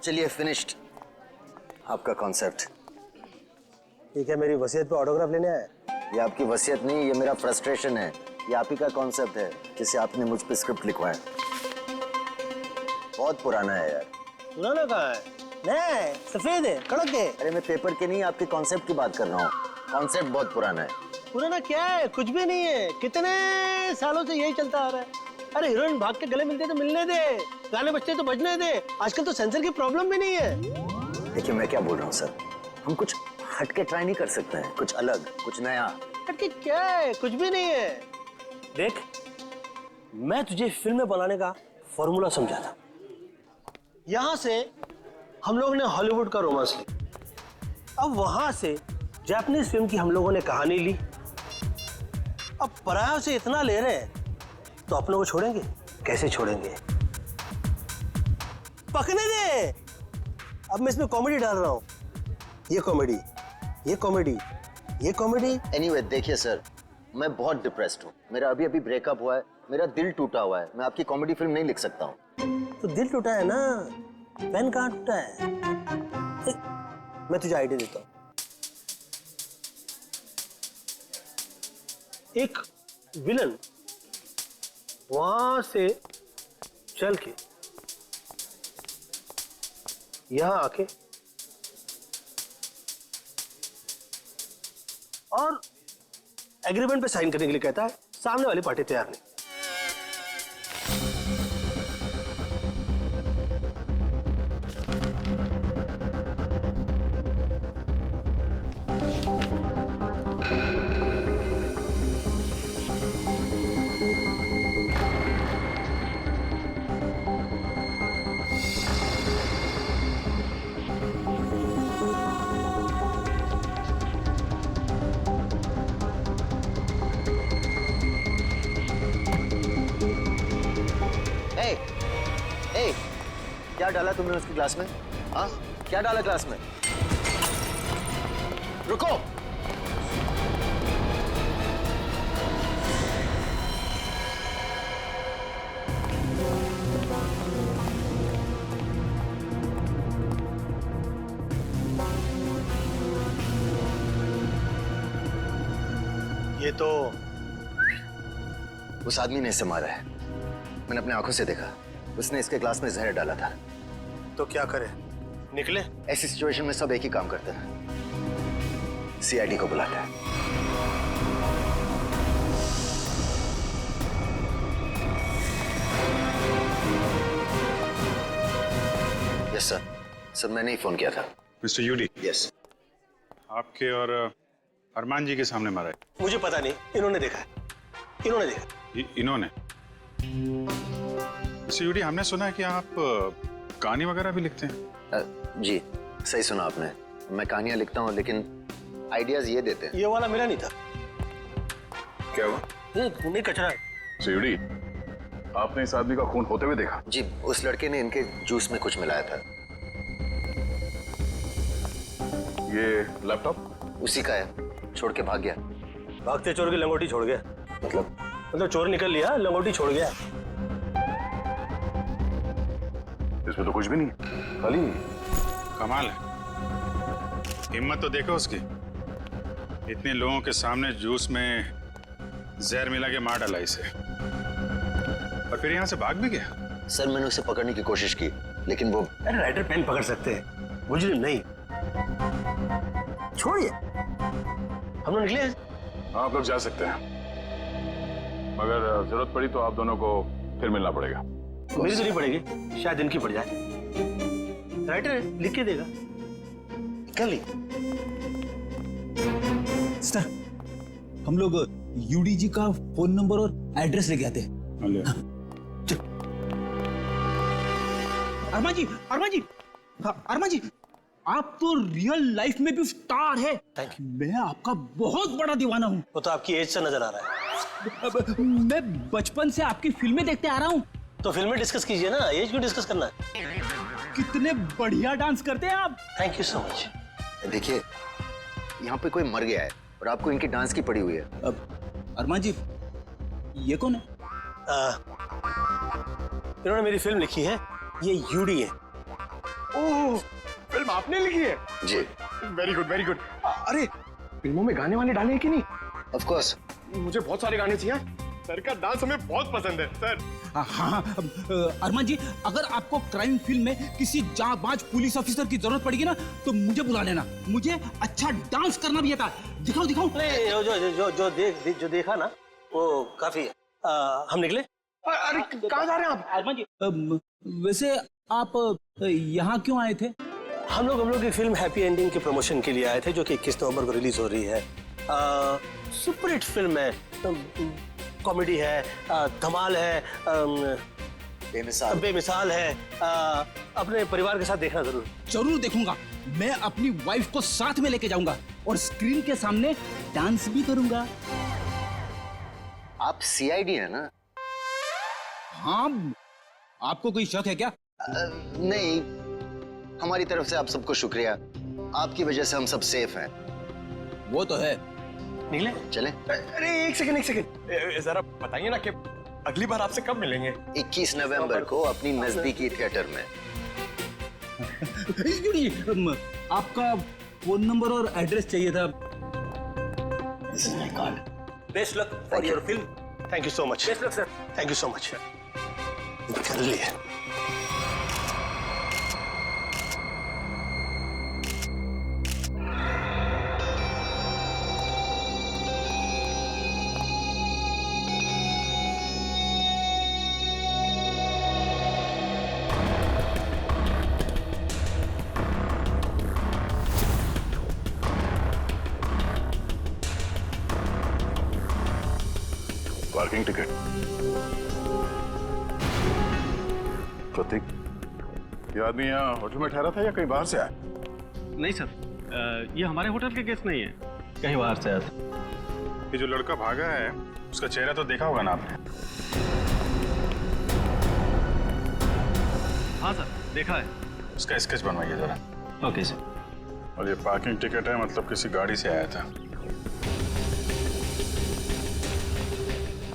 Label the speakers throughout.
Speaker 1: चलिए फिनिश्ड आपका कॉन्सेप्ट।
Speaker 2: ठीक है, मेरी वसीयत पे ऑटोग्राफ लेने आया।
Speaker 1: ये आपकी वसीयत नहीं, ये मेरा फ्रस्ट्रेशन है। ये आप ही का कॉन्सेप्ट है जिसे आपने मुझ पे स्क्रिप्ट लिखवाया। बहुत पुराना है यार।
Speaker 2: पुराना कहाँ है? नहीं, सफेद है, कड़क है।
Speaker 1: अरे मैं पेपर के नहीं, आपके कॉन्सेप्ट की बात कर रहा हूँ। कॉन्सेप्ट बहुत पुराना है।
Speaker 2: पुराना क्या है? कुछ भी नहीं है। कितने सालों से यही चलता आ रहा है। अरे हीरोइन भाग के गले मिलते तो मिलने दे, गाने बजते तो बजने दे। आजकल तो सेंसर की प्रॉब्लम भी नहीं है।
Speaker 1: देखिए मैं क्या बोल रहा हूँ सर, हम कुछ हटके ट्राई नहीं कर सकते हैं? कुछ अलग, कुछ नया।
Speaker 2: हटके क्या है? कुछ भी नहीं है। देख, मैं तुझे फिल्म बनाने का फॉर्मूला समझा था। यहां से हम लोग ने हॉलीवुड का रोमांस ली, अब वहां से जापानीज फिल्म की हम लोगों ने कहानी ली। अब परायों से इतना ले रहे हैं तो अपनों को छोड़ेंगे? कैसे छोड़ेंगे? पकने दे। अब मैं इसमें कॉमेडी डाल रहा हूं। ये कॉमेडी, ये कॉमेडी, ये कॉमेडी।
Speaker 1: एनीवे देखिए सर, मैं बहुत डिप्रेस्ड हूँ। मेरा अभी अभी ब्रेकअप हुआ है, मेरा दिल टूटा हुआ है। मैं आपकी कॉमेडी फिल्म नहीं लिख सकता हूँ।
Speaker 2: तो दिल टूटा है ना, पेन कहाँ टूटा है? मैं तुझे आइडिया देता हूँ। एक विलन वहां से चल के यहां आके और एग्रीमेंट पे साइन करने के लिए कहता है, सामने वाली पार्टी तैयार नहीं।
Speaker 1: क्या डाला तुमने उसकी ग्लास में? हाँ, क्या डाला ग्लास में? रुको।
Speaker 2: ये तो
Speaker 1: उस आदमी ने इसे मारा है। मैंने अपने आंखों से देखा। उसने इसके ग्लास में जहर डाला था।
Speaker 2: तो क्या करे? निकले?
Speaker 1: ऐसी सिचुएशन में सब एक ही काम करते हैं, सीआईडी को बुलाते हैं। Yes sir. सर मैंने ही फोन किया था।
Speaker 3: Mister UD.
Speaker 1: यस।
Speaker 3: आपके और अरमान जी के सामने मारा है।
Speaker 2: मुझे पता नहीं, इन्होंने देखा है। इन्होंने देखा।
Speaker 3: इन्होंने? मिस्टर यूडी, हमने सुना है कि आप कहानी वगैरह भी लिखते हैं।
Speaker 1: जी सही सुना आपने। मैं कहानियां लिखता हूँ लेकिन आइडियाज ये देते हैं।
Speaker 2: ये वाला मेरा नहीं था।
Speaker 3: क्या हुआ?
Speaker 2: नहीं, कचरा है।
Speaker 4: मिस्टर यूडी, आपने इस आदमी का खून होते हुए देखा?
Speaker 1: जी, उस लड़के ने इनके जूस में कुछ मिलाया था।
Speaker 4: ये लैपटॉप
Speaker 1: उसी का है, छोड़ के भाग गया।
Speaker 2: भागते चोर की लंगोटी छोड़ गया? मतलब चोर निकल लिया, लंगोटी छोड़ गया।
Speaker 4: इसमें तो कुछ भी नहीं, खाली।
Speaker 3: कमाल है, हिम्मत तो देखो उसकी। इतने लोगों के सामने जूस में जहर मिला के मार डाला इसे, और फिर यहाँ से भाग भी गया।
Speaker 1: सर मैंने उसे पकड़ने की कोशिश की लेकिन वो...
Speaker 2: अरे राइटर पेन पकड़ सकते हैं, मुझे नहीं। छोड़िए, हम लोग निकले।
Speaker 4: हाँ, आप लोग जा सकते हैं, मगर जरूरत पड़ी तो आप दोनों को फिर मिलना पड़ेगा।
Speaker 2: मेरी तो नहीं पड़ेगी, शायद इनकी पड़ जाए। राइटर है, लिख के देगा।
Speaker 1: कल ही
Speaker 5: सर, हम लोग यूडी जी का फोन नंबर और एड्रेस लेके आते हैं। अरमान जी, अरमान जी, अरमान जी, आप तो रियल लाइफ में भी स्टार है। मैं आपका बहुत बड़ा दीवाना हूँ।
Speaker 2: वो तो आपकी एज से नजर आ रहा है।
Speaker 5: मैं बचपन से आपकी फिल्में देखते आ रहा हूँ।
Speaker 2: तो फिल्में डिस्कस कीजिए ना, एज क्यों डिस्कस करना है?
Speaker 5: कितने बढ़िया डांस करते हैं आप।
Speaker 2: Thank you so much.
Speaker 1: देखिए, यहाँ पे कोई मर गया है और आपको इनकी डांस की पड़ी हुई है।
Speaker 5: अरमान जी, ये कौन है?
Speaker 2: इन्होंने मेरी फिल्म लिखी है, ये यूडी है।
Speaker 6: ओह, फिल्म आपने लिखी है?
Speaker 1: जी।
Speaker 6: Very good very good. अरे फिल्मों में गाने वाने डाले हैं कि नहीं?
Speaker 1: Of course.
Speaker 6: मुझे बहुत सारे गाने चाहिए। सर का डांस हमें बहुत पसंद है सर।
Speaker 5: हाँ, अरमान जी, अगर आपको क्राइम फिल्म में किसी जांबाज पुलिस ऑफिसर की जरूरत पड़ेगी ना तो मुझे बुला लेना। मुझे अच्छा डांस करना भी आता है। दिखाओ दिखाओ।
Speaker 2: नहीं, जो देखा ना वो काफी है। हम निकले।
Speaker 6: अरे कहाँ जा रहे हैं आप?
Speaker 5: अरमान जी, वैसे आप यहाँ क्यों आए थे?
Speaker 2: हम लोग की फिल्म हैप्पी एंडिंग के प्रमोशन के लिए आए थे, जो कि 21 नवंबर को रिलीज हो रही है। सुपर हिट फिल्म है, कॉमेडी है, धमाल है, बेमिसाल है। अपने परिवार के साथ देखना जरूर।
Speaker 5: जरूर देखूंगा। मैं अपनी वाइफ को साथ में लेके जाऊंगा और स्क्रीन के सामने डांस भी करूंगा।
Speaker 1: आप सीआईडी है ना?
Speaker 5: हाँ, आपको कोई शक है क्या?
Speaker 1: नहीं, हमारी तरफ से आप सबको शुक्रिया। आपकी वजह से हम सब सेफ हैं।
Speaker 5: वो तो है।
Speaker 2: निकले।
Speaker 1: चलें?
Speaker 6: अरे एक सेकंड जरा बताइए ना कि अगली बार आपसे कब मिलेंगे?
Speaker 1: 21 नवंबर को अपनी नजदीकी थिएटर में।
Speaker 5: आपका फोन नंबर और एड्रेस चाहिए था।
Speaker 1: This is my card.
Speaker 2: Best luck for your film. Thank you so much. Best luck sir. Thank you so much. कर लिए।
Speaker 4: Parking ticket. प्रतीक, ये आदमी यहाँ होटल में ठहरा था या कहीं बाहर से आया?
Speaker 7: नहीं सर, ये हमारे होटल के गेस्ट नहीं है, कहीं बाहर से आया था।
Speaker 3: ये जो लड़का भागा है उसका चेहरा तो देखा होगा ना आपने?
Speaker 7: हाँ सर, देखा है।
Speaker 3: उसका स्केच बनवाइए जरा।
Speaker 7: Okay sir.
Speaker 3: और ये पार्किंग टिकट है, मतलब किसी गाड़ी से आया था।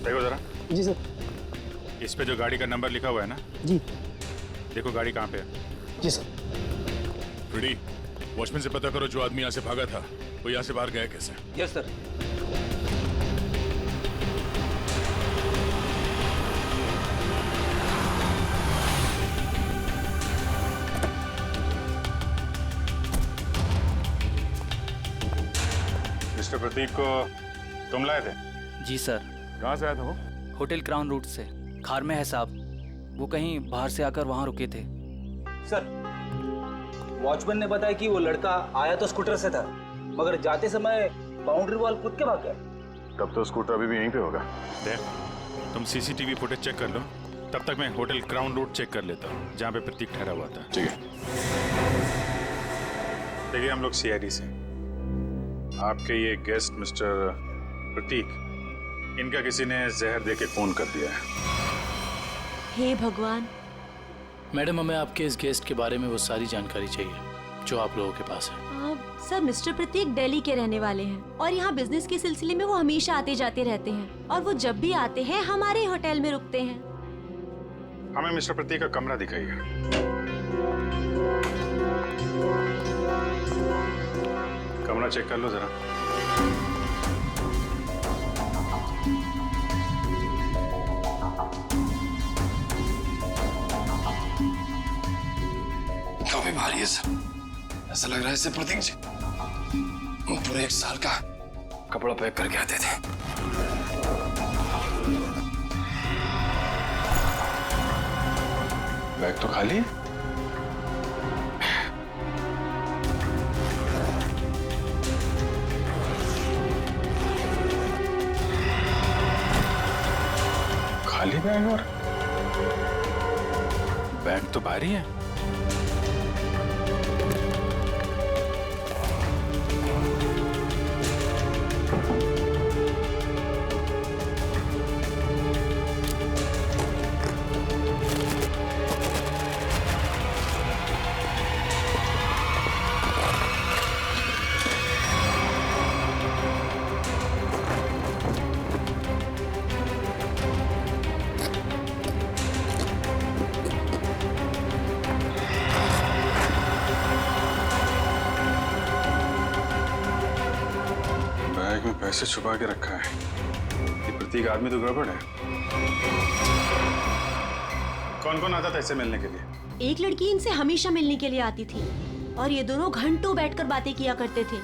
Speaker 3: देखो जरा।
Speaker 2: जी सर।
Speaker 3: इस पे जो गाड़ी का नंबर लिखा हुआ है ना,
Speaker 2: जी।
Speaker 3: देखो गाड़ी कहाँ पे है।
Speaker 2: जी सर।
Speaker 4: फ्रेडी, वॉचमैन से पता करो जो आदमी यहाँ से भागा था वो यहाँ से बाहर गया कैसे।
Speaker 5: Yes sir.
Speaker 3: मिस्टर प्रतीक को तुम लाए थे?
Speaker 8: जी सर।
Speaker 4: कहाँ से आया था वो?
Speaker 8: होटल क्राउन रूट से। खार में है साहब। वो कहीं बाहर से आकर वहाँ रुके थे।
Speaker 5: सर, वॉचमैन ने बताया कि वो लड़का आया तो स्कूटर से था, मगर जाते समय बाउंड्री वॉल कूद के भाग गया।
Speaker 4: तब तो स्कूटर अभी भी यहीं पे होगा।
Speaker 3: देख, तुम सीसीटीवी फुटेज चेक कर लो, तब तक मैं होटल क्राउन रूट चेक कर लेता हूँ जहाँ पे प्रतीक ठहरा हुआ था।
Speaker 4: ठीक है।
Speaker 3: देखिए, हम लोग सीआईडी से। आपके ये गेस्ट मिस्टर प्रतीक, इनका किसी ने जहर दे के खून कर दिया है।
Speaker 9: हे भगवान।
Speaker 10: मैडम, हमें आपके इस गेस्ट के बारे में वो सारी जानकारी चाहिए जो आप लोगों के पास है।
Speaker 9: सर, मिस्टर प्रतीक दिल्ली के रहने वाले हैं और यहाँ बिजनेस के सिलसिले में वो हमेशा आते जाते रहते हैं और वो जब भी आते हैं हमारे होटल में रुकते हैं।
Speaker 3: हमें मिस्टर प्रतीक का कमरा दिखाइए। कमरा चेक कर लो जरा।
Speaker 6: काफी भारी है सर। ऐसा लग रहा है इससे प्रतीक जी पूरे 1 साल का कपड़ा पैक करके आते थे।
Speaker 3: बैग तो खाली है। खाली बैग और बैग तो भारी है। ऐसे छुपा के रखा है? ये प्रतीक आदमी तो गड़बड़ है। कौन कौन आता था इससे मिलने के लिए?
Speaker 9: एक लड़की इनसे हमेशा मिलने के लिए आती थी और ये दोनों घंटों बैठकर बातें किया करते थे।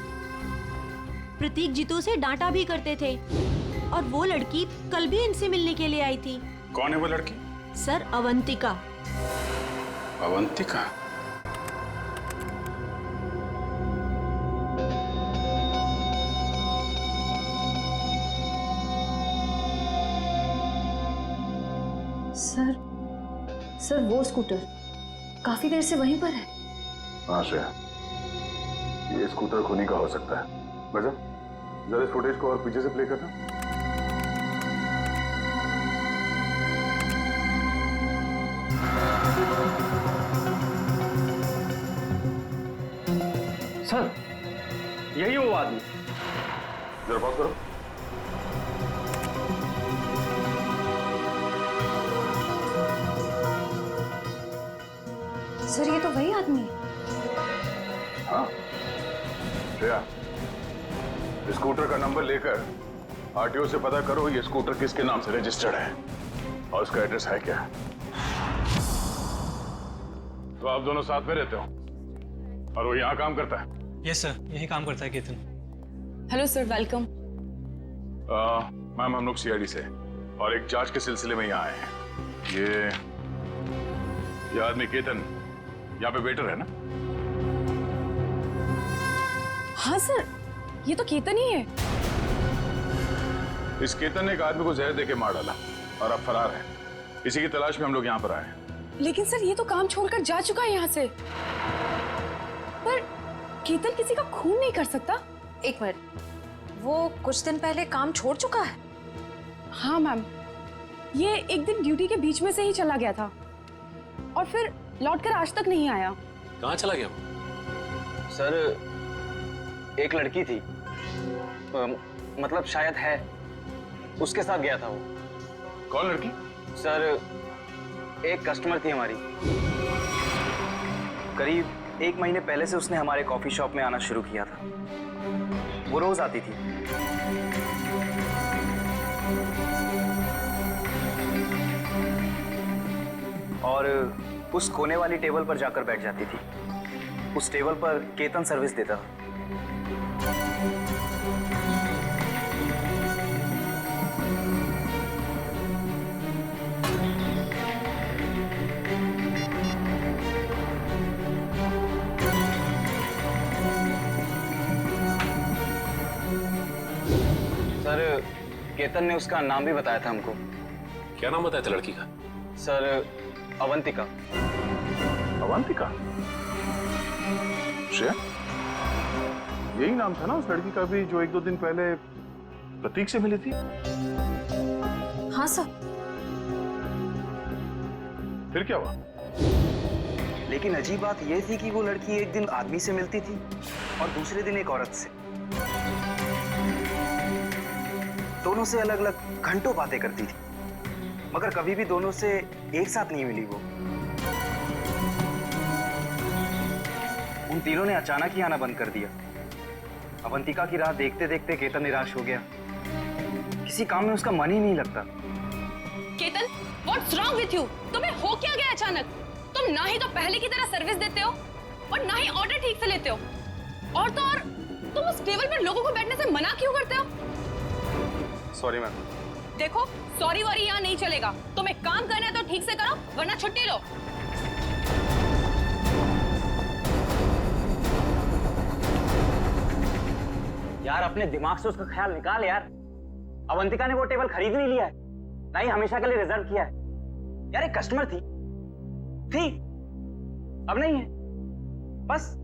Speaker 9: प्रतीक जीतू से डांटा भी करते थे और वो लड़की कल भी इनसे मिलने के लिए आई थी।
Speaker 3: कौन है वो लड़की?
Speaker 9: सर, अवंतिका।
Speaker 3: अवंतिका?
Speaker 11: सर वो स्कूटर काफी देर से वहीं पर है।
Speaker 4: हाँ श्रेया, ये स्कूटर खुनी का हो सकता है। वजह जरा इस फुटेज को और पीछे से प्ले करना।
Speaker 7: सर, यही वो आदमी।
Speaker 4: जरा पॉज करो।
Speaker 11: सर ये तो वही आदमी है।
Speaker 4: हाँ श्रेया, स्कूटर का नंबर लेकर आरटीओ से पता करो ये स्कूटर किसके नाम से रजिस्टर्ड है और उसका एड्रेस है क्या। तो आप दोनों साथ में रहते हो और वो यहाँ काम करता है?
Speaker 8: यस सर, यही काम करता है Ketan.
Speaker 11: Hello sir, welcome.
Speaker 4: Ma'am, हम लोग सीआईडी से और एक जांच के सिलसिले में यहाँ आए हैं। ये आदमी केतन यहाँ पे वेटर है ना?
Speaker 11: हाँ सर, ये तो केतन ही है।
Speaker 4: इस केतन ने एक आदमी को जहर देके मार डाला और अब फरार है। इसी की तलाश में हम लोग यहाँ पर आए हैं।
Speaker 11: लेकिन सर ये तो काम छोड़कर जा चुका है यहाँ से। पर केतन किसी का खून नहीं कर सकता। एक मिनट, वो कुछ दिन पहले काम छोड़ चुका है? हाँ मैम, ये एक दिन ड्यूटी के बीच में से ही चला गया था और फिर लौटकर आज तक नहीं आया।
Speaker 7: कहाँ चला गया वो?
Speaker 8: सर, एक लड़की थी, मतलब शायद है, उसके साथ गया था वो।
Speaker 4: कौन लड़की?
Speaker 8: सर, एक कस्टमर थी हमारी। करीब 1 महीने पहले से उसने हमारे कॉफी शॉप में आना शुरू किया था। वो रोज आती थी। और उस कोने वाली टेबल पर जाकर बैठ जाती थी। उस टेबल पर केतन सर्विस देता था। सर, केतन ने उसका नाम भी बताया था हमको।
Speaker 7: क्या नाम बताया था लड़की का?
Speaker 8: सर, अवंतिका।
Speaker 4: अवंतिका? श्रेया, यही नाम था ना उस लड़की का भी जो 1-2 दिन पहले प्रतीक से मिली थी?
Speaker 11: हाँ सर।
Speaker 4: फिर क्या हुआ?
Speaker 8: लेकिन अजीब बात यह थी कि वो लड़की एक दिन आदमी से मिलती थी और दूसरे दिन एक औरत से। दोनों से अलग अलग घंटों बातें करती थी, मगर कभी भी दोनों से एक साथ नहीं मिली वो। उन तीनों ने अचानक ही आना बंद कर दिया। अवंतिका की राह देखते देखते केतन निराश हो गया। किसी काम में उसका मन ही नहीं लगता।
Speaker 11: Ketan, what's wrong with you? तुम्हें हो क्या गया अचानक? तुम ना ही तो पहले की तरह सर्विस देते हो और ना ही ऑर्डर ठीक से लेते हो। और तो और तुम उस टेबल पर लोगों को बैठने से मना क्यों करते हो?
Speaker 8: Sorry ma'am.
Speaker 11: देखो, सॉरी वॉरी यहाँ नहीं चलेगा। तुम्हें काम करना है तो ठीक से करो, वरना छुट्टी लो।
Speaker 8: यार, अपने दिमाग से उसका ख्याल निकाल यार। अवंतिका ने वो टेबल खरीद नहीं लिया है, ना ही हमेशा के लिए रिजर्व किया है। यार, एक कस्टमर थी, अब नहीं है। बस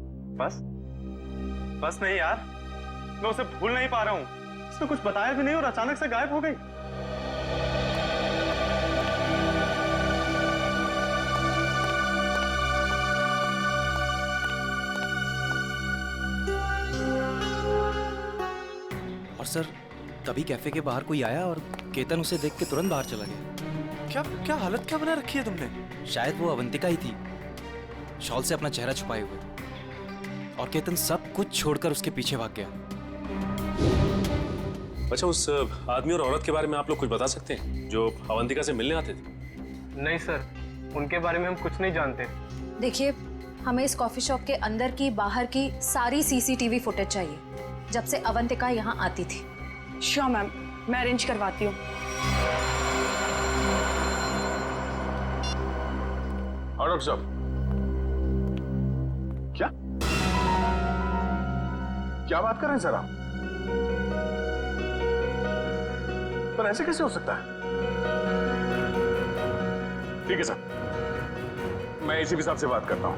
Speaker 8: नहीं यार, मैं उसे भूल नहीं पा रहा हूँ। उसने कुछ बताया भी नहीं और अचानक से गायब हो गई। और सर, तभी कैफे के बाहर कोई आया और केतन उसे देख के तुरंत बाहर चला गया। क्या हालत क्या बना रखी है तुमने? शायद वो अवंतिका ही थी, शॉल से अपना चेहरा छुपाए हुए। और केतन सब कुछ छोड़कर उसके पीछे भाग गया।
Speaker 7: अच्छा, उस आदमी और औरत के बारे में आप लोग कुछ बता सकते हैं जो अवंतिका से मिलने आते थे?
Speaker 2: नहीं सर, उनके बारे में हम कुछ नहीं जानते।
Speaker 11: देखिए, हमें इस कॉफी शॉप के अंदर की बाहर की सारी सीसीटीवी फुटेज चाहिए जब से अवंतिका यहाँ आती थी।
Speaker 12: श्योर मैम, मैं अरेंज करवाती हूँ।
Speaker 4: और डॉक्टर साहब, क्या बात कर रहे हैं सर आप? पर ऐसे कैसे हो सकता है? ठीक है सर, मैं एसीपी साहब से बात करता हूं।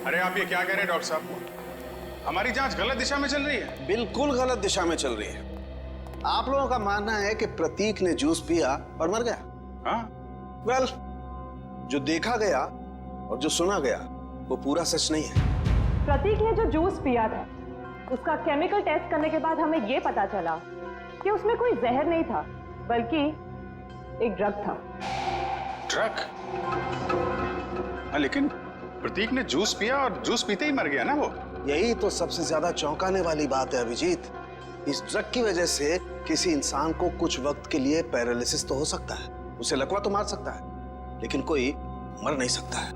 Speaker 3: अरे आप ये क्या कह रहे हैं डॉक्टर साहब? हमारी जांच गलत दिशा में चल रही है।
Speaker 13: बिल्कुल गलत दिशा में चल रही है। आप लोगों का मानना है कि प्रतीक ने जूस पिया और मर गया।
Speaker 3: हाँ?
Speaker 13: वेल, जो देखा गया और जो सुना गया वो पूरा सच नहीं है।
Speaker 12: प्रतीक ने जो जूस पिया था, उसका केमिकल टेस्ट करने के बाद हमें ये पता चला कि उसमें कोई जहर नहीं था, बल्कि एक ड्रग था।
Speaker 3: ड्रग? हाँ, लेकिन प्रतीक ने जूस पिया और जूस पीते ही मर गया ना वो।
Speaker 13: यही तो सबसे ज्यादा चौंकाने वाली बात है अभिजीत। इस ड्रग की वजह से किसी इंसान को कुछ वक्त के लिए पैरालिसिस तो हो सकता है, उसे लकवा तो मार सकता है, लेकिन कोई मर नहीं सकता है।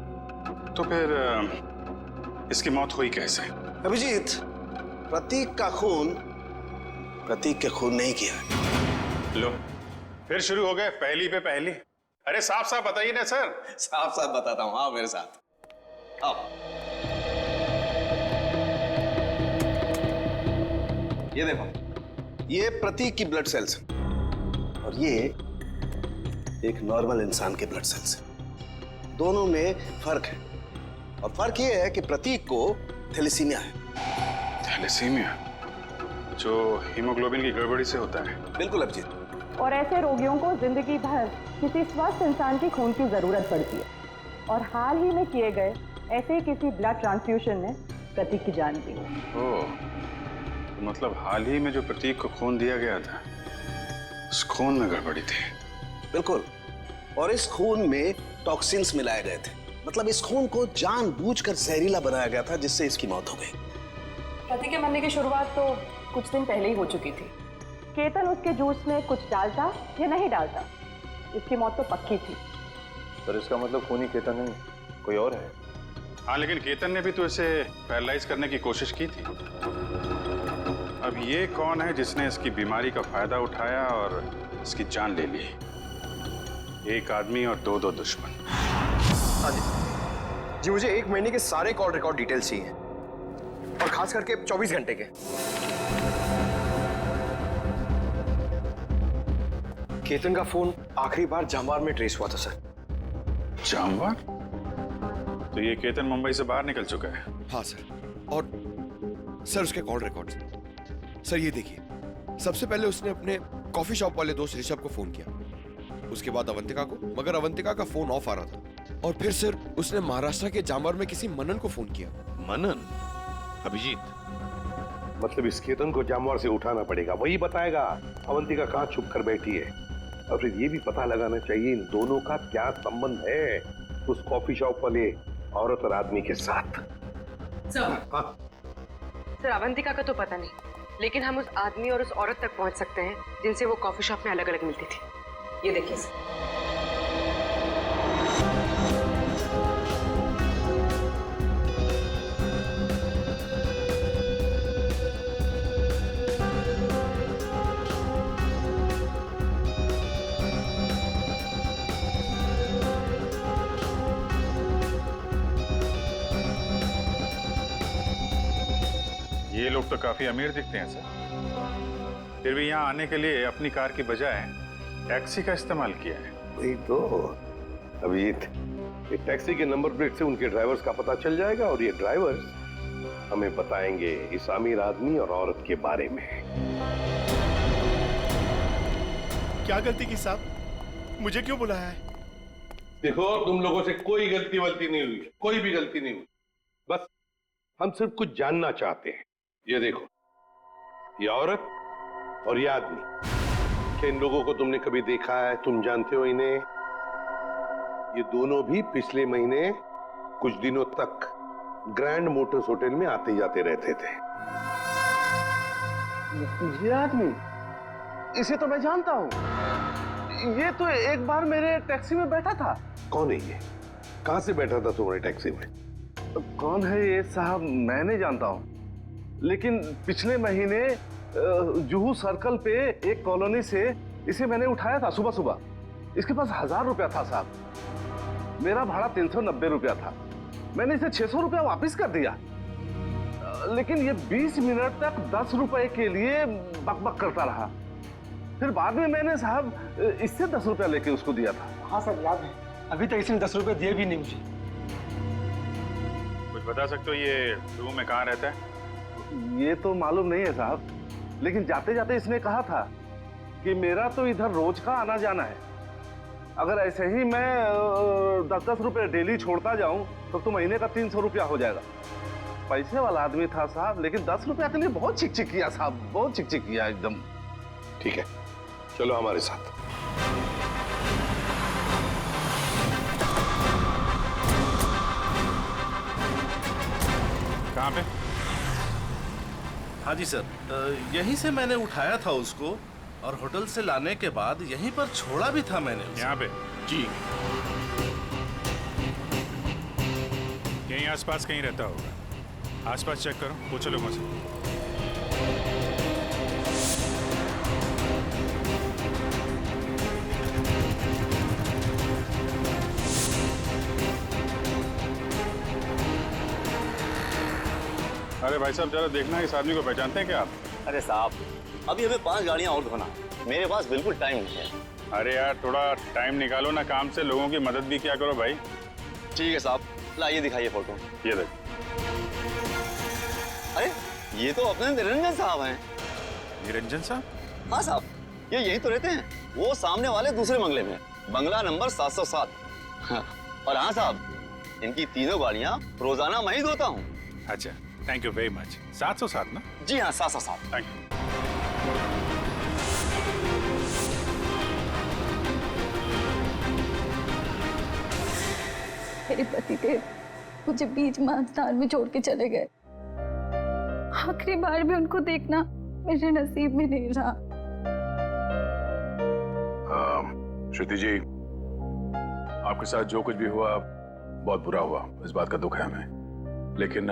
Speaker 3: तो फिर इसकी मौत हुई कैसे?
Speaker 13: अभिजीत, प्रतीक का खून प्रतीक के खून नहीं किया है।
Speaker 3: लो, फिर शुरू हो गए पहली पे पहली। अरे साफ साफ बताइए ना सर।
Speaker 13: साफ साफ बताता हूं, आओ मेरे साथ, आओ। ये देखो, ये प्रतीक की ब्लड सेल्स और ये एक नॉर्मल इंसान के ब्लड सेल्स है। दोनों में फर्क है, और फर्क ये है कि प्रतीक को थैलेसीमिया है।
Speaker 3: थैलेसीमिया जो हीमोग्लोबिन की गड़बड़ी से होता है?
Speaker 13: बिल्कुल अभिजीत।
Speaker 12: और ऐसे रोगियों को जिंदगी भर किसी स्वस्थ इंसान की खून की जरूरत पड़ती है, और हाल ही में किए गए ऐसे ही किसी ब्लड ट्रांसफ्यूजन ने प्रतीक की जान दी।
Speaker 3: ओह, तो मतलब हाल ही में जो प्रतीक को खून दिया गया था, उस खून में गड़बड़ी थी।
Speaker 13: बिल्कुल, और इस खून में टॉक्सिन्स मिलाए गए थे। मतलब इस खून को जानबूझकर जहरीला बनाया गया था, जिससे इसकी मौत हो गई।
Speaker 12: प्रतीक के मरने की शुरुआत तो कुछ दिन पहले ही हो चुकी थी। केतन उसके जूस में कुछ डालता या नहीं डालता, इसकी मौत तो पक्की थी।
Speaker 4: सर, इसका मतलब खूनी केतन नहीं, कोई और है।
Speaker 3: हाँ, लेकिन केतन ने भी तो इसे पैरालाइज करने की कोशिश की थी। अब ये कौन है जिसने इसकी बीमारी का फायदा उठाया और इसकी जान ले ली? एक आदमी और दो दुश्मन।
Speaker 14: हाँ जी, मुझे 1 महीने के सारे कॉल रिकॉर्ड डिटेल्स चाहिए, और खास करके 24 घंटे के। केतन का फोन आखिरी बार जामवार में ट्रेस हुआ था सर।
Speaker 3: जामवार? तो ये केतन मुंबई से बाहर निकल चुका है?
Speaker 15: हाँ सर, और सर उसके कॉल रिकॉर्ड्स। सर ये देखिए, सबसे पहले उसने अपने कॉफी शॉप वाले दोस्त ऋषभ को फोन किया, उसके बाद अवंतिका को, मगर अवंतिका का फोन ऑफ आ रहा था, और फिर सर उसने महाराष्ट्र के जामवार में किसी मनन को फोन किया।
Speaker 16: मनन? अभिजीत, मतलब इस केतन को जामवार से उठाना पड़ेगा, वही बताएगा अवंतिका कहाँ छुप कर बैठी है, और फिर ये भी पता लगाना चाहिए इन दोनों का क्या संबंध है उस कॉफी शॉप वाले औरत और आदमी के साथ।
Speaker 12: सर, अवंतिका का तो पता नहीं, लेकिन हम उस आदमी और उस औरत तक पहुंच सकते हैं जिनसे वो कॉफी शॉप में अलग अलग मिलती थी। ये देखिए सर।
Speaker 3: ये लोग तो काफी अमीर दिखते हैं सर, फिर भी यहाँ आने के लिए अपनी कार की बजाय टैक्सी का इस्तेमाल किया है।
Speaker 16: वही तो अभिजीत, ये टैक्सी के नंबर प्लेट से उनके ड्राइवर्स का पता चल जाएगा, और ये ड्राइवर्स हमें बताएंगे इस अमीर आदमी और औरत के बारे में।
Speaker 15: क्या गलती की साहब, मुझे क्यों बुलाया है?
Speaker 16: देखो, तुम लोगों से कोई गलती वलती नहीं हुई, कोई भी गलती नहीं हुई, बस हम सिर्फ कुछ जानना चाहते हैं। ये देखो, ये औरत और ये आदमी क्या इन लोगों को तुमने कभी देखा है? तुम जानते हो इन्हें? ये दोनों भी पिछले महीने कुछ दिनों तक ग्रैंड मोटर्स होटल में आते जाते रहते थे।
Speaker 13: ये आदमी, इसे तो मैं जानता हूँ। ये तो एक बार मेरे टैक्सी में बैठा था।
Speaker 16: कौन है ये? कहां से बैठा था तुम्हारे टैक्सी में?
Speaker 13: कौन है ये साहब, मैं नहीं जानता हूँ, लेकिन पिछले महीने जुहू सर्कल पे एक कॉलोनी से इसे मैंने उठाया था सुबह सुबह। इसके पास 1000 रुपया था साहब। मेरा भाड़ा 390 रुपया था। मैंने इसे 600 रुपया वापस कर दिया, लेकिन ये 20 मिनट तक 10 रुपए के लिए बकबक करता रहा। फिर बाद में मैंने साहब इससे 10 रुपया लेके उसको दिया था।
Speaker 2: हाँ सर, याद है। अभी तक इसने 10 रुपए दिए भी नहीं मुझे।
Speaker 3: कुछ बता सकते हो ये जुहू में कहाँ रहता है?
Speaker 13: ये तो मालूम नहीं है साहब, लेकिन जाते जाते इसने कहा था कि मेरा तो इधर रोज का आना जाना है। अगर ऐसे ही मैं 10-10 रुपए डेली छोड़ता जाऊं तो महीने का 300 रुपया हो जाएगा। पैसे वाला आदमी था साहब, लेकिन 10 रुपया के लिए बहुत चिक-चिक किया साहब, बहुत चिक-चिक किया एकदम।
Speaker 16: ठीक है, चलो हमारे साथ।
Speaker 3: कहाँ पे?
Speaker 17: हाँ जी सर, यहीं से मैंने उठाया था उसको और होटल से लाने के बाद यहीं पर छोड़ा भी था मैंने उसे।
Speaker 3: यहाँ पे?
Speaker 17: जी।
Speaker 3: यहीं आसपास कहीं रहता होगा। आसपास चेक करो, पूछो लोगों से। अरे भाई साहब, जरा देखना इस आदमी को पहचानते हैं क्या आप?
Speaker 1: अरे साहब, अभी हमें 5 गाड़ियां और धोना, मेरे पास बिल्कुल टाइम नहीं है।
Speaker 3: अरे यार, थोड़ा टाइम निकालो ना काम से, लोगों की मदद भी क्या करो भाई।
Speaker 1: ठीक है साहब, लाइए दिखाइए फोटो।
Speaker 3: ये देख।
Speaker 1: अरे ये तो अपने निरंजन साहब हैं।
Speaker 3: निरंजन साहब?
Speaker 1: हाँ साहब, ये यहीं तो रहते हैं। वो सामने वाले दूसरे बंगले में, बंगला नंबर 707। और हाँ साहब, इनकी तीनों गाड़ियां रोजाना मैं ही धोता हूँ।
Speaker 3: अच्छा, थैंक यू वेरी मच। 707 ना?
Speaker 1: जी हाँ, 707।
Speaker 3: Thank you.
Speaker 18: मेरे पतिदेव मुझे बीच महास्थान में छोड़ के चले गए। आखिरी बार भी उनको देखना मेरे नसीब में नहीं रहा।
Speaker 4: श्रुति जी, आपके साथ जो कुछ भी हुआ बहुत बुरा हुआ, इस बात का दुख है हमें, लेकिन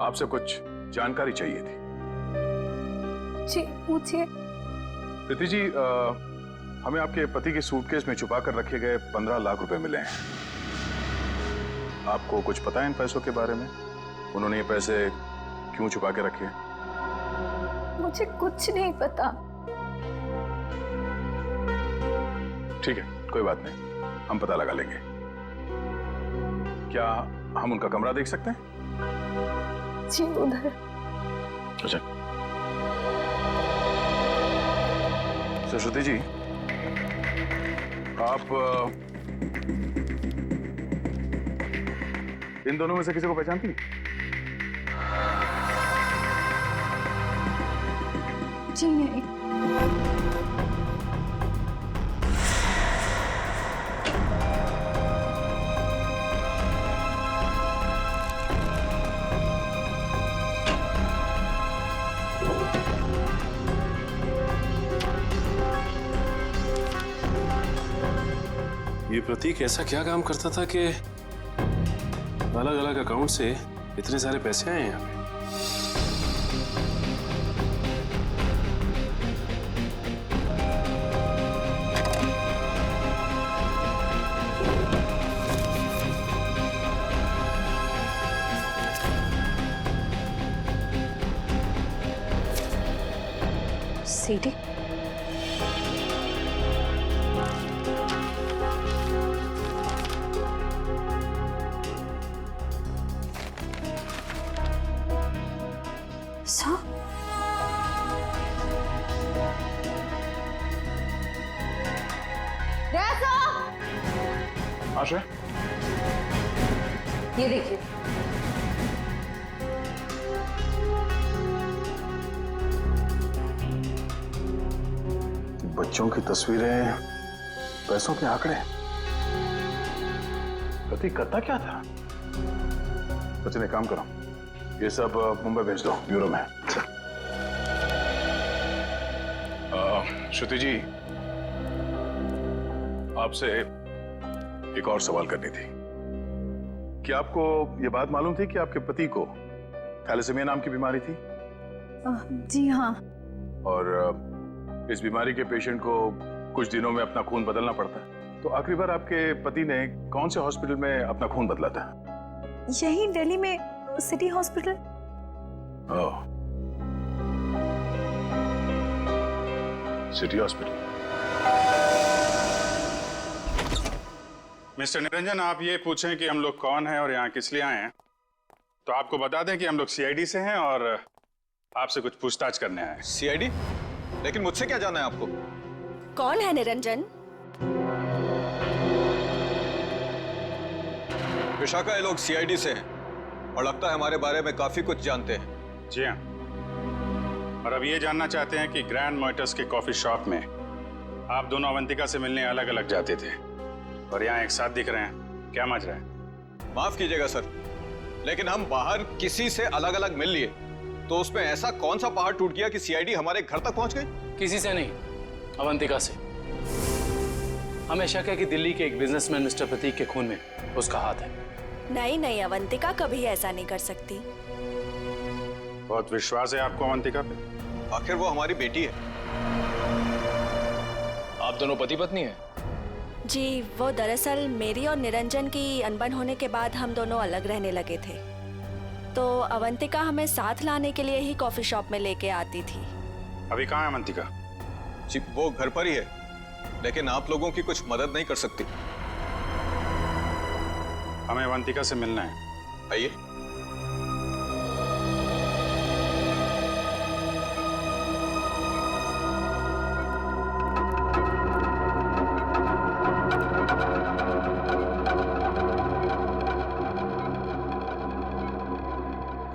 Speaker 4: आपसे कुछ जानकारी चाहिए थी।
Speaker 18: जी पूछिए।
Speaker 4: श्रुति जी, हमें आपके पति के सूटकेस में छुपा कर रखे गए 15 लाख रुपए मिले हैं। आपको कुछ पता है इन पैसों के बारे में? उन्होंने ये पैसे क्यों छुपा के रखे?
Speaker 18: मुझे कुछ नहीं पता।
Speaker 4: ठीक है, कोई बात नहीं, हम पता लगा लेंगे। क्या हम उनका कमरा देख सकते हैं?
Speaker 18: जी उधर।
Speaker 4: अच्छा। सरस्वती जी, आप इन दोनों में से किसी को पहचानती हैं?
Speaker 18: जी नहीं।
Speaker 7: ये प्रतीक ऐसा क्या काम करता था कि अलग अलग अकाउंट से इतने सारे पैसे आए यहाँ पे?
Speaker 11: सीडी?
Speaker 18: सो
Speaker 4: आशा,
Speaker 11: ये देखिए,
Speaker 4: बच्चों की तस्वीरें, पैसों के आंकड़े। प्रतीक करता क्या था? सचिन एक काम करो, ये सब मुंबई भेज दो ब्यूरो में। श्रुति जी, आपसे एक और सवाल करनी थी। क्या आपको ये बात मालूम थी कि आपके पति को थैलेसीमिया नाम की बीमारी थी?
Speaker 18: जी हाँ।
Speaker 4: और इस बीमारी के पेशेंट को कुछ दिनों में अपना खून बदलना पड़ता है। तो आखिरी बार आपके पति ने कौन से हॉस्पिटल में अपना खून बदला था?
Speaker 18: यही दिल्ली में सिटी हॉस्पिटल।
Speaker 4: ओह, सिटी हॉस्पिटल।
Speaker 3: मिस्टर निरंजन, आप ये पूछें कि हम लोग कौन हैं और यहाँ किस लिए आए हैं, तो आपको बता दें कि हम लोग सीआईडी से हैं और आपसे कुछ पूछताछ करने आए हैं।
Speaker 14: सीआईडी? लेकिन मुझसे क्या जाना है आपको?
Speaker 19: कौन है निरंजन?
Speaker 14: विशाखा, ये लोग सीआईडी से हैं और लगता है हमारे बारे में काफी कुछ जानते हैं।
Speaker 3: जी हाँ, और अब ये जानना चाहते हैं कि ग्रैंड मोटर्स के कॉफी शॉप में आप दोनों अवंतिका से मिलने अलग अलग जाते थे और यहाँ एक साथ दिख रहे हैं, क्या मज रहा है?
Speaker 14: माफ कीजिएगा सर, लेकिन हम बाहर किसी से अलग अलग मिल लिए तो उसमें ऐसा कौन सा पहाड़ टूट गया कि सीआईडी हमारे घर तक पहुंच गई?
Speaker 10: किसी से नहीं, अवंतिका से। हमें शक है कि दिल्ली के एक बिजनेसमैन मिस्टर प्रतीक के खून में उसका हाथ है।
Speaker 19: नहीं नहीं, अवंतिका कभी ऐसा नहीं कर सकती।
Speaker 3: बहुत विश्वास है आपको अवंतिका पे?
Speaker 14: आखिर वो हमारी बेटी है।
Speaker 6: आप दोनों पति पत्नी हैं?
Speaker 19: जी, वो दरअसल मेरी और निरंजन की अनबन होने के बाद हम दोनों अलग रहने लगे थे, तो अवंतिका हमें साथ लाने के लिए ही कॉफी शॉप में लेके आती थी।
Speaker 3: अभी कहाँ है अवंतिका?
Speaker 14: जी, वो घर पर ही है, लेकिन आप लोगों की कुछ मदद नहीं कर सकती।
Speaker 3: हमें अवंतिका से मिलना है।
Speaker 14: आइए।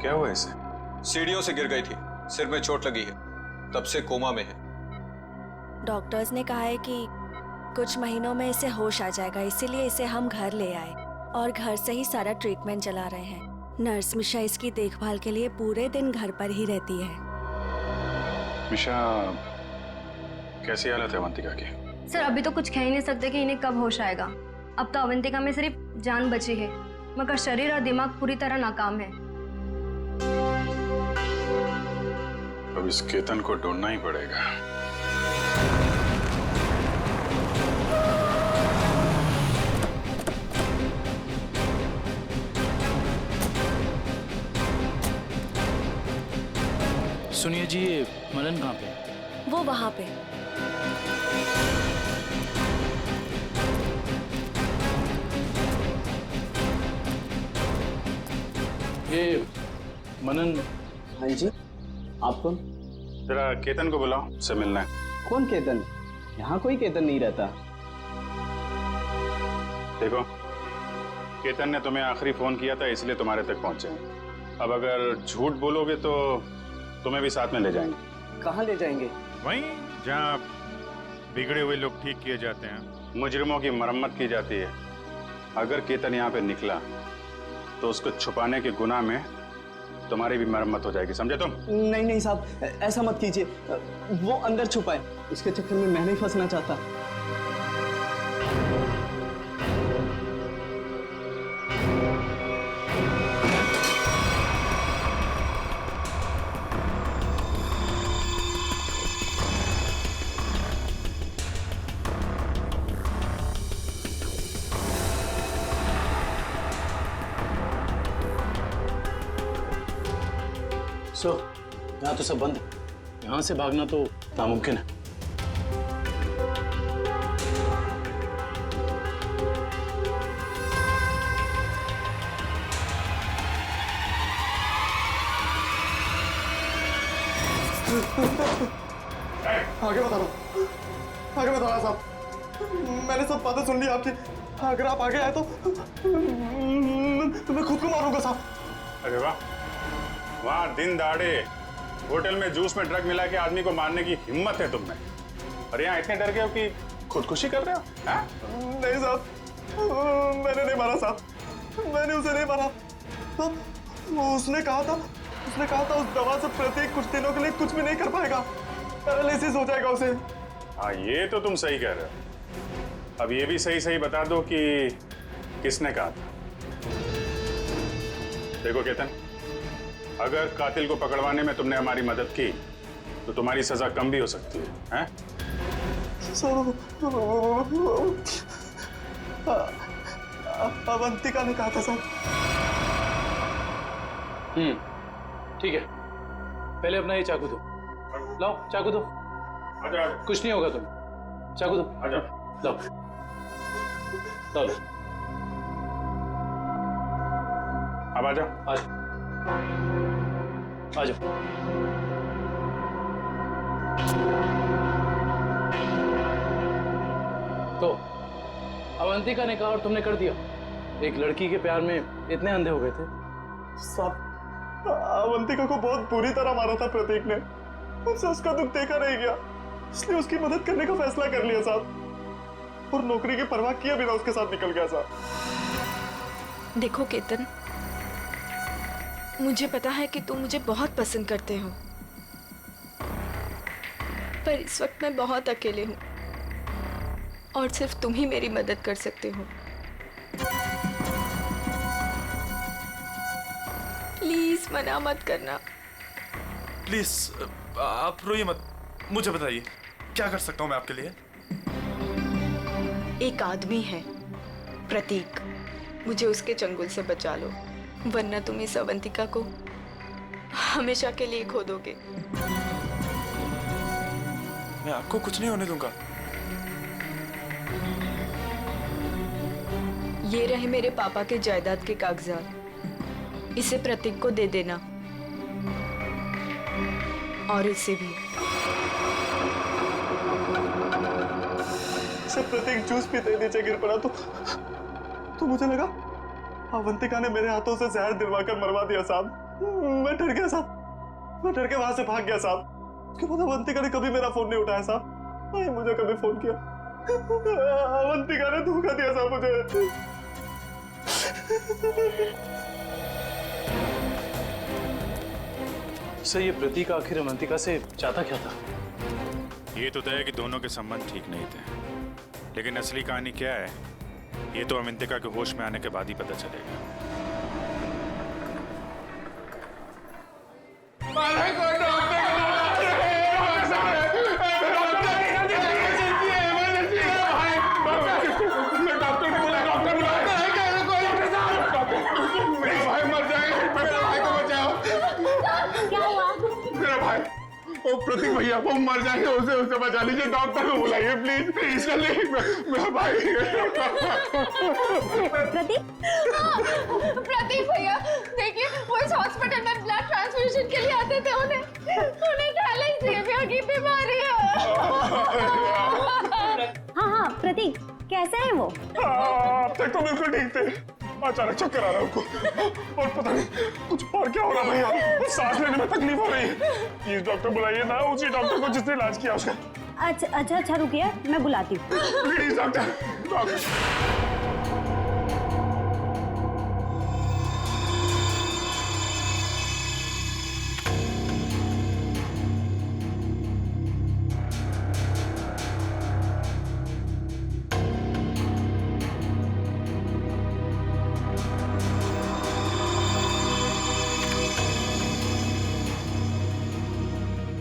Speaker 3: क्या हुआ इसे?
Speaker 14: सीढ़ियों से गिर गई थी, सिर में चोट लगी है, तब से कोमा में है।
Speaker 19: डॉक्टर्स ने कहा है कि कुछ महीनों में इसे होश आ जाएगा, इसीलिए इसे हम घर ले आए और घर से ही सारा ट्रीटमेंट चला रहे हैं। नर्स मिशा इसकी देखभाल के लिए पूरे दिन घर पर ही रहती है।
Speaker 3: मिशा, कैसी हालत है अवंतिका की?
Speaker 20: सर, अभी तो कुछ कह ही नहीं सकते कि इन्हें कब होश आएगा। अब तो अवंतिका में सिर्फ जान बची है, मगर शरीर और दिमाग पूरी तरह नाकाम है।
Speaker 3: अब इस केतन को ढूंढना ही पड़ेगा।
Speaker 10: सुनिए जी, ये मनन कहाँ पे?
Speaker 19: वो वहाँ पे।
Speaker 10: ये मनन।
Speaker 21: हाँ जी, आप कौन?
Speaker 3: जरा केतन को बुलाओ, उससे मिलना है।
Speaker 21: कौन केतन? यहाँ कोई केतन नहीं रहता।
Speaker 3: देखो, केतन ने तुम्हें आखिरी फोन किया था, इसलिए तुम्हारे तक पहुंचे हैं। अब अगर झूठ बोलोगे तो तुम्हें भी साथ में ले जाएंगे।
Speaker 21: कहाँ ले जाएंगे?
Speaker 3: वहीं जहाँ बिगड़े हुए लोग ठीक किए जाते हैं, मुजरिमों की मरम्मत की जाती है। अगर केतन यहाँ पे निकला तो उसको छुपाने के गुनाह में तुम्हारी भी मरम्मत हो जाएगी, समझे तुम?
Speaker 21: नहीं नहीं साहब, ऐसा मत कीजिए। वो अंदर छुपा है, इसके चक्कर में मैं नहीं फंसना चाहता।
Speaker 10: यहाँ तो सब बंद है, यहाँ से भागना तो नामुमकिन है।
Speaker 22: आगे बता रहा साहब, मैंने सब बातें सुन ली आपकी। अगर आप आगे आए तो मैं खुद को मारूंगा साहब।
Speaker 3: अरे वाह, वहां दिन दहाड़े होटल में जूस में ड्रग मिला के आदमी को मारने की हिम्मत है तुम में। और यहाँ इतने डर गए हो कि खुदकुशी कर रहे हो? हाँ?
Speaker 22: नहीं साहब, मैंने नहीं मारा साहब, मैंने उसे नहीं मारा। तो उसने कहा था उस दवा से प्रतीक कुछ दिनों के लिए कुछ भी नहीं कर पाएगा, पैरालिसिस हो जाएगा उसे।
Speaker 3: हाँ, ये तो तुम सही कह रहे हो। अब ये भी सही सही बता दो कि किसने कहा था। देखो केतन, अगर कातिल को पकड़वाने में तुमने हमारी मदद की तो तुम्हारी सजा कम भी हो सकती है, हैं?
Speaker 22: अवंतिका ने कहा था सर।
Speaker 10: ठीक है, पहले अपना ये चाकू दो। लाओ चाकू दो।
Speaker 3: आजा।
Speaker 10: कुछ नहीं होगा तुम, चाकू दो।
Speaker 3: आजा।
Speaker 10: लाओ लाओ।
Speaker 3: अब आजा।
Speaker 10: आ जाओ। तो अवंतिका ने कहा और तुमने कर दिया। एक लड़की के प्यार में इतने अंधे हो गए थे।
Speaker 22: साहब, अवंतिका को बहुत बुरी तरह मारा था प्रतीक ने, उनसे उसका दुख देखा नहीं गया, इसलिए उसकी मदद करने का फैसला कर लिया साहब, और नौकरी की परवाह किए बिना उसके साथ निकल गया साहब।
Speaker 19: देखो केतन, मुझे पता है कि तुम मुझे बहुत पसंद करते हो, पर इस वक्त मैं बहुत अकेले हूँ और सिर्फ तुम ही मेरी मदद कर सकते हो। प्लीज मना मत करना।
Speaker 17: प्लीज आप रोइए मत, मुझे बताइए क्या कर सकता हूँ मैं आपके लिए।
Speaker 19: एक आदमी है प्रतीक, मुझे उसके चंगुल से बचा लो, वरना तुम इस अवंतिका को हमेशा के लिए खो दोगे।
Speaker 17: मैं आपको कुछ नहीं होने दूंगा।
Speaker 19: ये रहे मेरे पापा के जायदाद के कागजात, इसे प्रतीक को दे देना, और इसे भी।
Speaker 22: से प्रतीक जूस पीते नीचे गिर पड़ा तो मुझे लगा अवंतिका ने मेरे हाथों से जहर दिलवाकर मरवा दिया साहब। मैं डर गया साहब, मैं डर के वहां से भाग गया साहब। उसके बाद अवंतिका ने कभी मेरा फोन नहीं उठाया साहब, नहीं मुझे कभी फोन किया। अवंतिका ने धोखा दिया साहब मुझे।
Speaker 10: सर, ये प्रतीक आखिर अवंतिका से चाहता क्या था?
Speaker 3: ये तो तय है कि दोनों के संबंध ठीक नहीं थे, लेकिन असली कहानी क्या है ये तो अवंतिका के होश में आने के बाद ही पता चलेगा।
Speaker 22: प्रतीक भैया वो मर जाएंगे, उसे बचा लीजिए, डॉक्टर को बुलाइए प्लीज प्लीज। मेरा भाई।
Speaker 11: प्रतीक भैया देखिए, वो इस हॉस्पिटल में ब्लड ट्रांसफ्यूजन के लिए आते थे, उन्हें थैलेसीमिया की बीमारी है।
Speaker 5: हाँ प्रतीक कैसे है वो?
Speaker 22: अब तक तो बिल्कुल ठीक थे, अचानक चक्कर आ रहा है उनको, और पता नहीं कुछ और क्या हो रहा भैया, सांस लेने में तकलीफ हो रही है। प्लीज डॉक्टर बुलाइए ना, उसी डॉक्टर को जिसने इलाज किया उसका।
Speaker 5: अच्छा रुकिए, मैं बुलाती हूँ।
Speaker 22: Please doctor.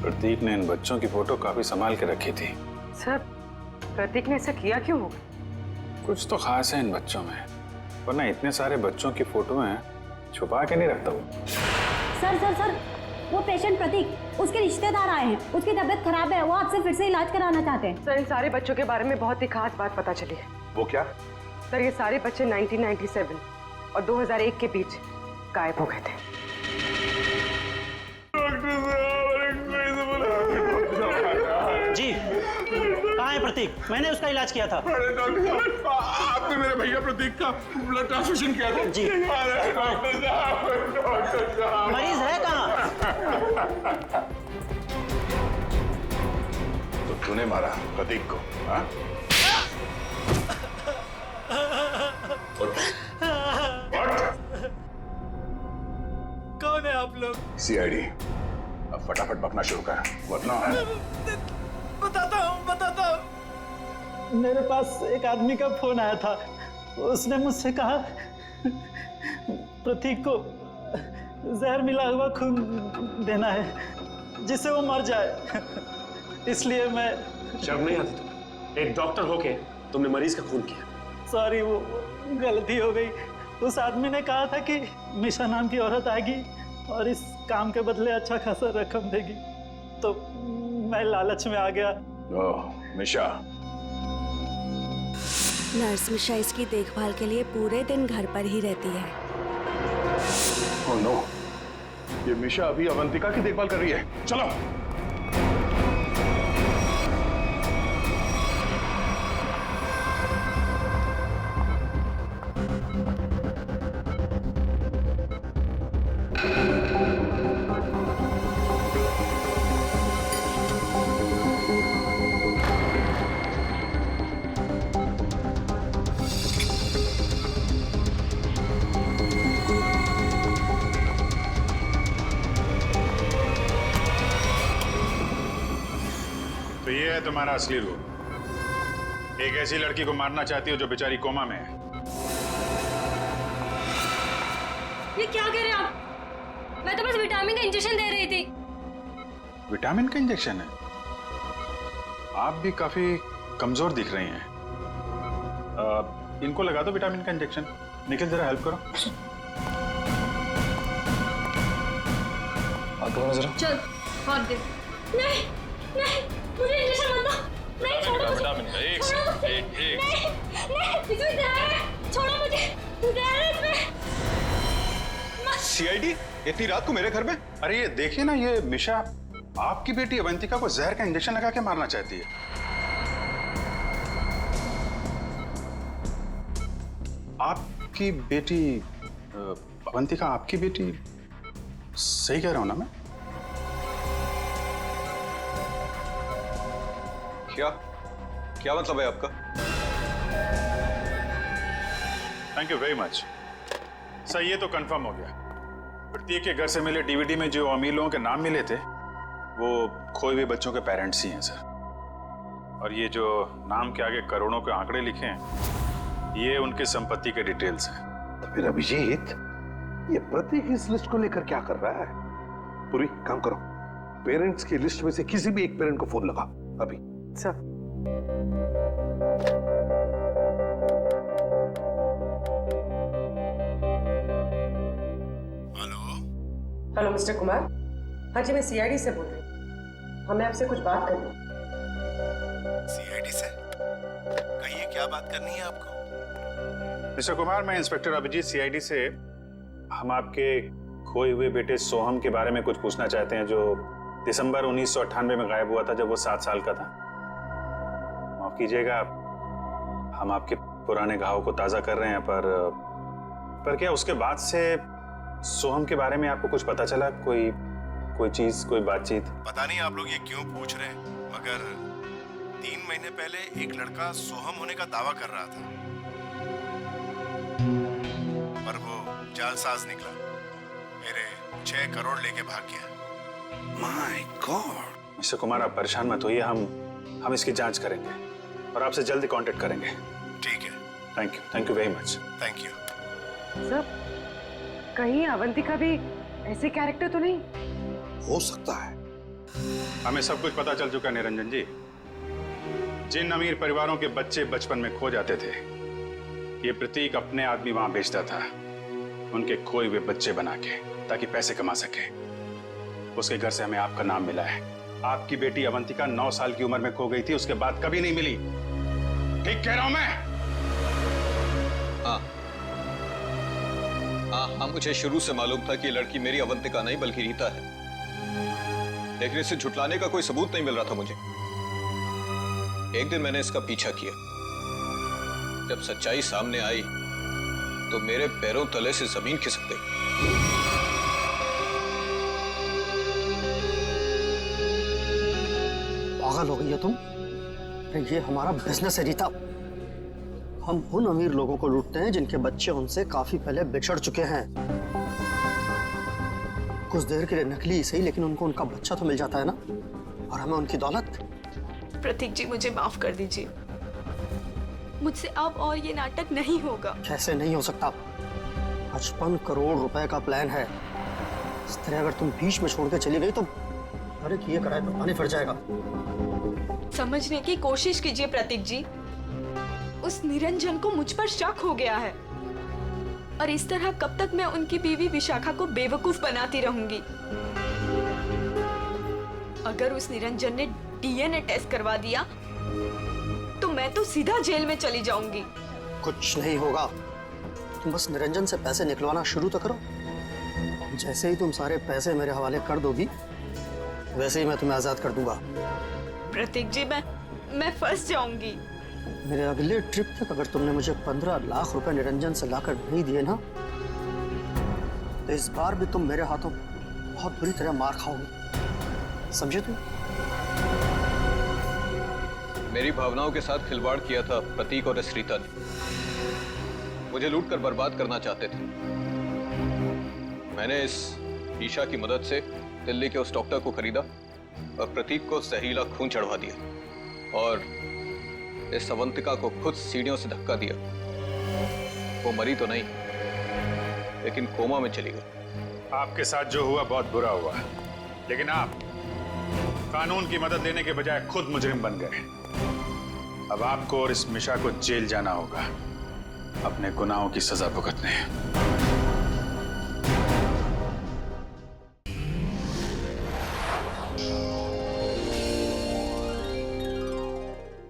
Speaker 3: प्रतीक ने इन बच्चों की फोटो काफी संभाल के रखी थी।
Speaker 12: सर, प्रतीक ने ऐसा किया क्यों होगा?
Speaker 3: कुछ तो खास है इन बच्चों में, वरना इतने सारे बच्चों की फोटो हैं छुपा के नहीं रखता वो।
Speaker 5: सर वो पेशेंट प्रतीक, उसके रिश्तेदार आए हैं, उसकी तबीयत खराब है, वो आपसे फिर से इलाज कराना चाहते हैं।
Speaker 12: सर, इन सारे बच्चों के बारे में बहुत ही खास बात पता चली है।
Speaker 16: वो क्या?
Speaker 12: सर, ये सारे बच्चे 1997 और 2001 के बीच गायब हो गए थे।
Speaker 2: जी, कहाँ है प्रतीक? मैंने उसका इलाज किया था।
Speaker 22: अरे डॉक्टर साहब, आपने मेरे भैया प्रतीक का ब्लड ट्रांसफ्यूजन किया था?
Speaker 2: जी।
Speaker 22: अरे डॉक्टर साहब,
Speaker 2: मरीज है कहाँ?
Speaker 3: तो
Speaker 4: तूने मारा प्रतीक को? हाँ?
Speaker 10: कौन है आप लोग?
Speaker 4: सीआईडी। अब फटाफट बकना शुरू कर, वरना
Speaker 10: बताता हूँ।
Speaker 21: मेरे पास एक आदमी का फोन आया था। उसने मुझसे कहा प्रतीक को जहर मिला हुआ खून देना है जिससे वो मर जाए। इसलिए मैं
Speaker 2: शर्म नहीं आती तुम्हें? एक डॉक्टर होके तुमने मरीज का खून किया।
Speaker 21: सॉरी, वो गलती हो गई। उस आदमी ने कहा था कि मिशा नाम की औरत आएगी और इस काम के बदले अच्छा खासा रकम देगी, तो मैं लालच में आ गया।
Speaker 4: ओह, मिशा।
Speaker 19: नर्स मिशा इसकी देखभाल के लिए पूरे दिन घर पर ही रहती है।
Speaker 4: ओह नो, ये मिशा अभी अवंतिका की देखभाल कर रही है। चलो।
Speaker 3: तो ये है तुम्हारा असली रूप। एक ऐसी लड़की को मारना चाहती हो जो बेचारी कोमा में है।
Speaker 20: ये क्या कह रहे हैं आप? मैं तो बस विटामिन का इंजेक्शन दे रही थी।
Speaker 3: विटामिन का इंजेक्शन है? आप भी काफी कमजोर दिख रही हैं। इनको लगा दो विटामिन का इंजेक्शन। निखिल जरा हेल्प करो।
Speaker 6: जरा
Speaker 20: चल हाथ दे। नहीं नहीं, मुझे इंजेक्शन मत दो। नहीं, छोड़ो मुझे।
Speaker 6: विटामिन का एक
Speaker 20: नहीं नहीं, इसमें जहर है। छोड़ो मुझे, जहर है इसमें।
Speaker 14: सीआईडी इतनी रात को मेरे घर में?
Speaker 3: अरे ये देखिए ना, ये मिशा आपकी बेटी अवंतिका को जहर का इंजेक्शन लगा के मारना चाहती है। आपकी बेटी अवंतिका, आपकी बेटी? सही कह रहा हूं ना मैं?
Speaker 14: क्या क्या मतलब है आपका?
Speaker 3: Thank you very much sir. ये तो कंफर्म हो गया। प्रतीक के घर से मिले डीवीडी में जो अमीर लोगों के नाम मिले थे वो खोए हुए बच्चों के पेरेंट्स ही हैं सर। और ये जो नाम के आगे करोड़ों के आंकड़े लिखे हैं ये उनकी संपत्ति के डिटेल्स हैं।
Speaker 16: तो फिर अभिजीत, ये प्रतीक इस लिस्ट को लेकर क्या कर रहा है? पूरी काम करो, पेरेंट्स की लिस्ट में से किसी भी एक पेरेंट को फोन लगा अभी।
Speaker 21: Sir
Speaker 8: hello mister Kumar. हाँ जी, मैं सीआईडी से बोल रही हूँ। हमें आपसे कुछ बात करनी है।
Speaker 16: सीआईडी से? कहिए, क्या बात करनी है आपको?
Speaker 3: मिस्टर कुमार, मैं इंस्पेक्टर अभिजीत सीआईडी से। हम आपके खोए हुए बेटे सोहम के बारे में कुछ पूछना चाहते हैं, जो दिसंबर 1998 में गायब हुआ था जब वो 7 साल का था। माफ कीजिएगा, हम आपके पुराने घाव को ताज़ा कर रहे हैं, पर क्या उसके बाद से सोहम के बारे में आपको कुछ पता चला? कोई चीज, कोई बातचीत?
Speaker 15: पता नहीं आप लोग ये क्यों पूछ रहे हैं, मगर 3 महीने पहले एक लड़का सोहम होने का दावा कर रहा था, पर वो जालसाज निकला। मेरे 6 करोड़ लेके भाग गया।
Speaker 3: My God. मिस्टर कुमार, आप परेशान मत होइए, हम इसकी जांच करेंगे और आपसे जल्दी कांटेक्ट करेंगे।
Speaker 15: ठीक है।
Speaker 3: Thank you very much.
Speaker 15: Thank you
Speaker 8: sir. कहीं अवंतिका भी ऐसे कैरेक्टर तो नहीं?
Speaker 16: हो सकता है।
Speaker 3: हमें सब कुछ पता चल चुका निरंजन जी। जिन अमीर परिवारों के बच्चे बचपन में खो जाते थे, ये प्रतीक अपने आदमी वहां बेचता था, उनके खोए हुए बच्चे बना के, ताकि पैसे कमा सके। उसके घर से हमें आपका नाम मिला है। आपकी बेटी अवंतिका 9 साल की उम्र में खो गई थी, उसके बाद कभी नहीं मिली। ठीक कह रहा हूं मैं?
Speaker 14: हाँ, मुझे शुरू से मालूम था कि ये लड़की मेरी अवंतिका नहीं बल्कि रीता है, लेकिन इसे झुटलाने का कोई सबूत नहीं मिल रहा था मुझे। एक दिन मैंने इसका पीछा किया। जब सच्चाई सामने आई तो मेरे पैरों तले से जमीन खिसक गई।
Speaker 2: पागल हो गई हो तुम? अरे ये हमारा बिजनेस है रीता। हम उन अमीर लोगों को लूटते हैं जिनके बच्चे उनसे काफी पहले बिछड़ चुके हैं। कुछ देर के लिए नकली सही, लेकिन उनको उनका बच्चा तो मिल जाता है ना, और हमें उनकी दौलत।
Speaker 9: प्रतीक जी मुझे माफ कर दीजिए, मुझसे अब और ये नाटक नहीं होगा।
Speaker 2: कैसे नहीं हो सकता? 55 करोड़ रुपए का प्लान है। इस तरह अगर तुम बीच में छोड़ के चली गई तो अरे किए कराए पर पानी फट जाएगा।
Speaker 9: समझने की कोशिश कीजिए प्रतीक जी, उस निरंजन को मुझ पर शक हो गया है, और इस तरह कब तक मैं उनकी बीवी विशाखा को बेवकूफ बनाती रहूंगी। अगर उस निरंजन ने डीएनए टेस्ट करवा दिया तो मैं तो सीधा जेल में चली जाऊंगी।
Speaker 2: कुछ नहीं होगा, तुम बस निरंजन से पैसे निकलवाना शुरू तो करो। जैसे ही तुम सारे पैसे मेरे हवाले कर दोगी वैसे ही मैं तुम्हें आजाद कर दूंगा।
Speaker 9: प्रतीक जी मैं फंस जाऊंगी।
Speaker 2: मेरे अगले ट्रिप तक अगर तुमने मुझे 15 लाख रुपए निरंजन से लाकर नहीं दिए ना, तो इस बार भी तुम मेरे हाथों बहुत बुरी तरह मार खाओगी, समझे तुम?
Speaker 14: मेरी भावनाओं के साथ खिलवाड़ किया था प्रतीक और इस रीता ने। मुझे लूट कर बर्बाद करना चाहते थे। मैंने इस ईशा की मदद से दिल्ली के उस डॉक्टर को खरीदा और प्रतीक को जहरीला खून चढ़वा दिया, और इस अवंतिका को खुद सीढ़ियों से धक्का दिया। वो मरी तो नहीं, लेकिन कोमा में चली गई।
Speaker 3: आपके साथ जो हुआ बहुत बुरा हुआ, लेकिन आप कानून की मदद लेने के बजाय खुद मुजरिम बन गए। अब आपको और इस मिशा को जेल जाना होगा अपने गुनाहों की सजा भुगतने।